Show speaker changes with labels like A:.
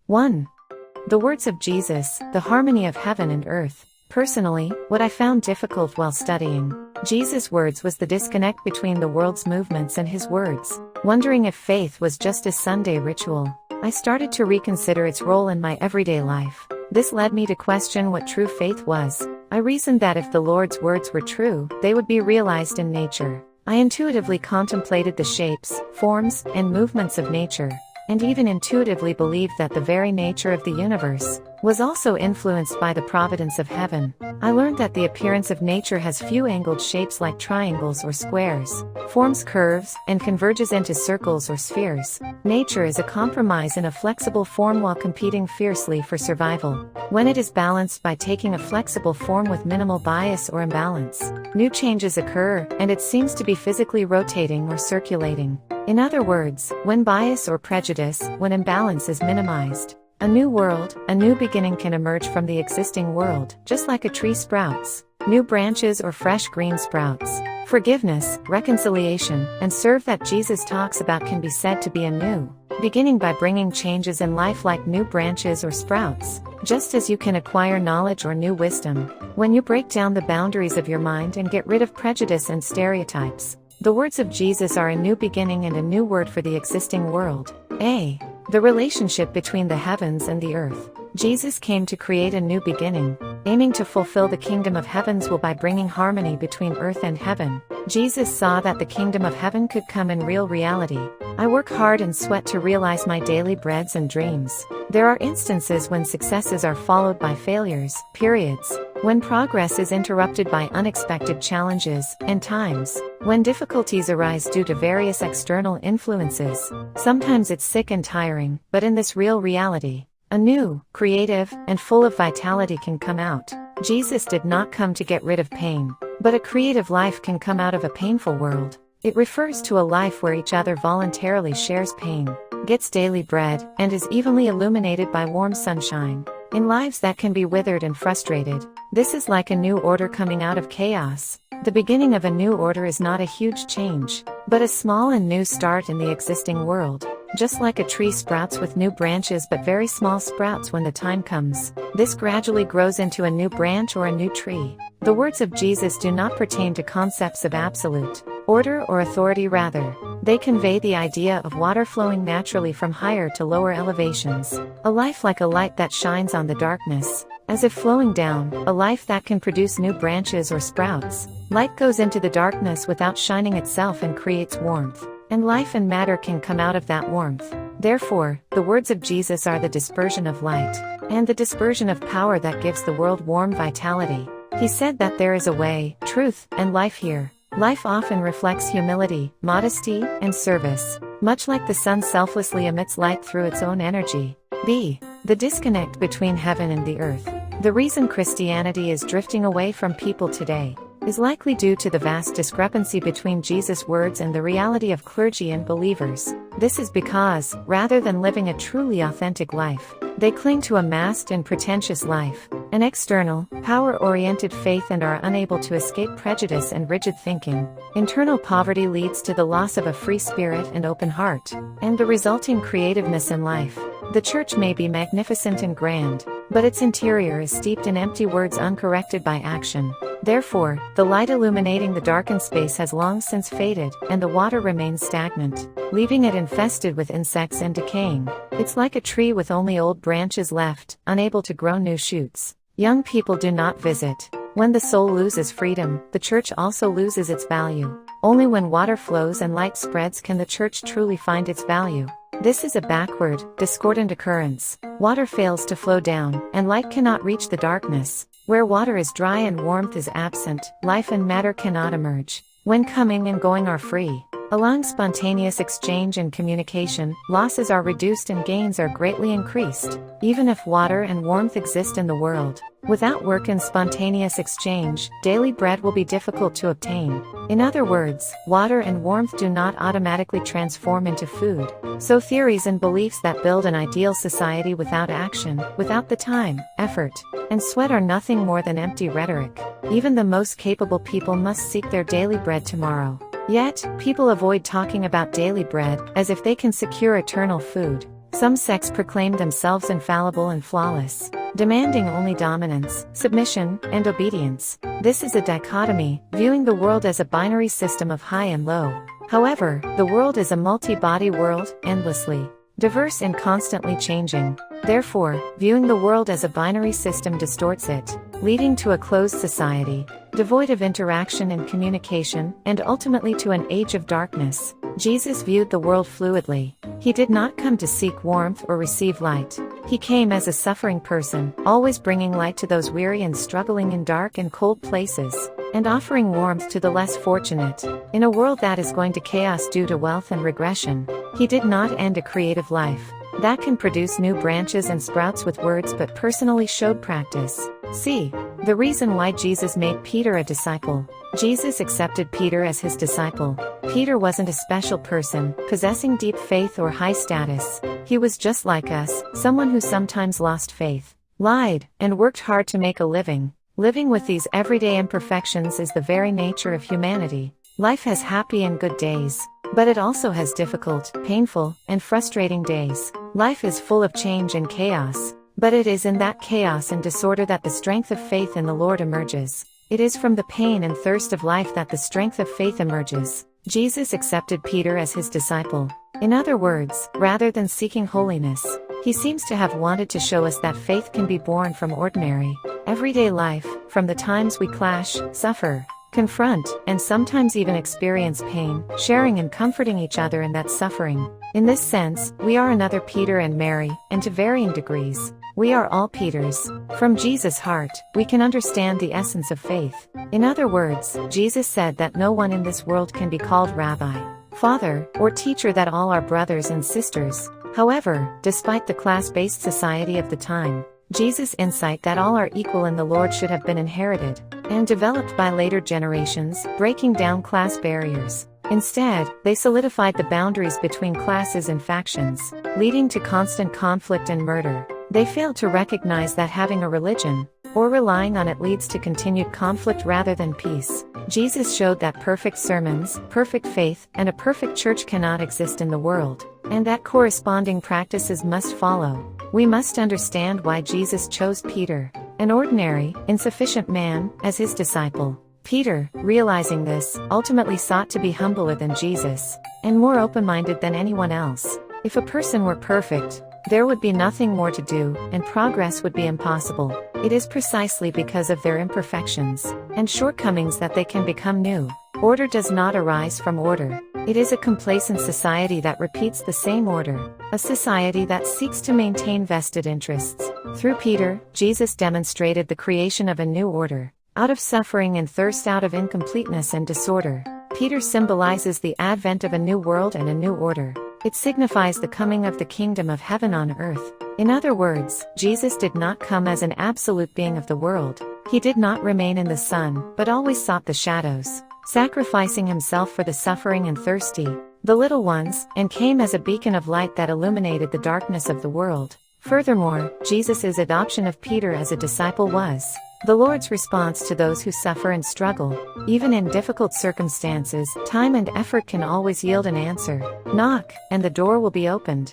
A: 1. The words of Jesus, the harmony of heaven and earth. Personally, what I found difficult while studying Jesus' words was the disconnect between the world's movements and his words. Wondering if faith was just a Sunday ritual, I started to reconsider its role in my everyday life. This led me to question what true faith was. I reasoned that if the Lord's words were true, they would be realized in nature. I intuitively contemplated the shapes, forms, and movements of nature, and even intuitively believed that the very nature of the universe was also influenced by the providence of heaven. I learned that the appearance of nature has few angled shapes like triangles or squares, forms curves, and converges into circles or spheres. Nature is a compromise in a flexible form while competing fiercely for survival. When it is balanced by taking a flexible form with minimal bias or imbalance, new changes occur, and it seems to be physically rotating or circulating. In other words, when bias or prejudice, when imbalance is minimized, a new world, a new beginning can emerge from the existing world, just like a tree sprouts new branches or fresh green sprouts. Forgiveness, reconciliation, and serve that Jesus talks about can be said to be a new beginning by bringing changes in life like new branches or sprouts, just as you can acquire knowledge or new wisdom when you break down the boundaries of your mind and get rid of prejudice and stereotypes. The words of Jesus are a new beginning and a new word for the existing world. A. The relationship between the heavens and the earth. Jesus came to create a new beginning, aiming to fulfill the kingdom of heavens will by bringing harmony between earth and heaven. Jesus saw that the kingdom of heaven could come in real reality. I work hard and sweat to realize my daily breads and dreams. There are instances when successes are followed by failures, periods when progress is interrupted by unexpected challenges, and times when difficulties arise due to various external influences. Sometimes it's sick and tiring, but in this real reality, a new, creative, and full of vitality can come out. Jesus did not come to get rid of pain, but a creative life can come out of a painful world. It refers to a life where each other voluntarily shares pain, gets daily bread, and is evenly illuminated by warm sunshine. In lives that can be withered and frustrated, this is like a new order coming out of chaos. The beginning of a new order is not a huge change, but a small and new start in the existing world. Just like a tree sprouts with new branches but very small sprouts when the time comes, this gradually grows into a new branch or a new tree. The words of Jesus do not pertain to concepts of absolute order or authority, rather, they convey the idea of water flowing naturally from higher to lower elevations. A life like a light that shines on the darkness, as if flowing down, a life that can produce new branches or sprouts. Light goes into the darkness without shining itself and creates warmth, and life and matter can come out of that warmth. Therefore, the words of Jesus are the dispersion of light, and the dispersion of power that gives the world warm vitality. He said that there is a way, truth, and life here. Life often reflects humility, modesty, and service, much like the sun selflessly emits light through its own energy. B. The disconnect between heaven and the earth. The reason Christianity is drifting away from people today is likely due to the vast discrepancy between Jesus' words and the reality of clergy and believers. This is because, rather than living a truly authentic life, they cling to a masked and pretentious life, an external, power-oriented faith, and are unable to escape prejudice and rigid thinking. Internal poverty leads to the loss of a free spirit and open heart, and the resulting creativeness in life. The church may be magnificent and grand, but its interior is steeped in empty words uncorrected by action. Therefore, the light illuminating the darkened space has long since faded, and the water remains stagnant, leaving it infested with insects and decaying. It's like a tree with only old branches left, unable to grow new shoots. Young people do not visit. When the soul loses freedom, the church also loses its value. Only when water flows and light spreads can the church truly find its value. This is a backward, discordant occurrence. Water fails to flow down, and light cannot reach the darkness. Where water is dry and warmth is absent, life and matter cannot emerge. When coming and going are free, allowing spontaneous exchange and communication, losses are reduced and gains are greatly increased. Even if water and warmth exist in the world, without work and spontaneous exchange, daily bread will be difficult to obtain. In other words, water and warmth do not automatically transform into food. So theories and beliefs that build an ideal society without action, without the time, effort, and sweat are nothing more than empty rhetoric. Even the most capable people must seek their daily bread tomorrow. Yet, people avoid talking about daily bread, as if they can secure eternal food. Some sects proclaimed themselves infallible and flawless, demanding only dominance, submission, and obedience. This is a dichotomy, viewing the world as a binary system of high and low. However, the world is a multi-body world, endlessly diverse and constantly changing. Therefore, viewing the world as a binary system distorts it, leading to a closed society, devoid of interaction and communication, and ultimately to an age of darkness. Jesus viewed the world fluidly. He did not come to seek warmth or receive light. He came as a suffering person, always bringing light to those weary and struggling in dark and cold places, and offering warmth to the less fortunate. In a world that is going to chaos due to wealth and regression, he did not end a creative life that can produce new branches and sprouts with words, but personally showed practice. See the reason why Jesus made Peter a disciple. Jesus accepted Peter as his disciple. Peter wasn't a special person, possessing deep faith or high status. He was just like us, someone who sometimes lost faith, lied, and worked hard to make a living. Living with these everyday imperfections is the very nature of humanity. Life has happy and good days, but it also has difficult, painful, and frustrating days. Life is full of change and chaos, but it is in that chaos and disorder that the strength of faith in the Lord emerges. It is from the pain and thirst of life that the strength of faith emerges. Jesus accepted Peter as his disciple. In other words, rather than seeking holiness, he seems to have wanted to show us that faith can be born from ordinary, everyday life, from the times we clash, suffer, confront, and sometimes even experience pain, sharing and comforting each other in that suffering. In this sense, we are another Peter and Mary, and to varying degrees, we are all Peters. From Jesus' heart, we can understand the essence of faith. In other words, Jesus said that no one in this world can be called rabbi, father, or teacher, that all are brothers and sisters. However, despite the class-based society of the time, Jesus' insight that all are equal in the Lord should have been inherited and developed by later generations, breaking down class barriers. Instead, they solidified the boundaries between classes and factions, leading to constant conflict and murder. They failed to recognize that having a religion, or relying on it, leads to continued conflict rather than peace. Jesus showed that perfect sermons, perfect faith, and a perfect church cannot exist in the world, and that corresponding practices must follow. We must understand why Jesus chose Peter, an ordinary, insufficient man, as his disciple. Peter, realizing this, ultimately sought to be humbler than Jesus, and more open-minded than anyone else. If a person were perfect, there would be nothing more to do, and progress would be impossible. It is precisely because of their imperfections and shortcomings that they can become new. Order does not arise from order. It is a complacent society that repeats the same order, a society that seeks to maintain vested interests. Through Peter, Jesus demonstrated the creation of a new order, out of suffering and thirst, out of incompleteness and disorder. Peter symbolizes the advent of a new world and a new order. It signifies the coming of the kingdom of heaven on earth. In other words, Jesus did not come as an absolute being of the world. He did not remain in the sun, but always sought the shadows, sacrificing himself for the suffering and thirsty, the little ones, and came as a beacon of light that illuminated the darkness of the world. Furthermore, Jesus' adoption of Peter as a disciple was the Lord's response to those who suffer and struggle. Even in difficult circumstances, time and effort can always yield an answer. Knock, and the door will be opened.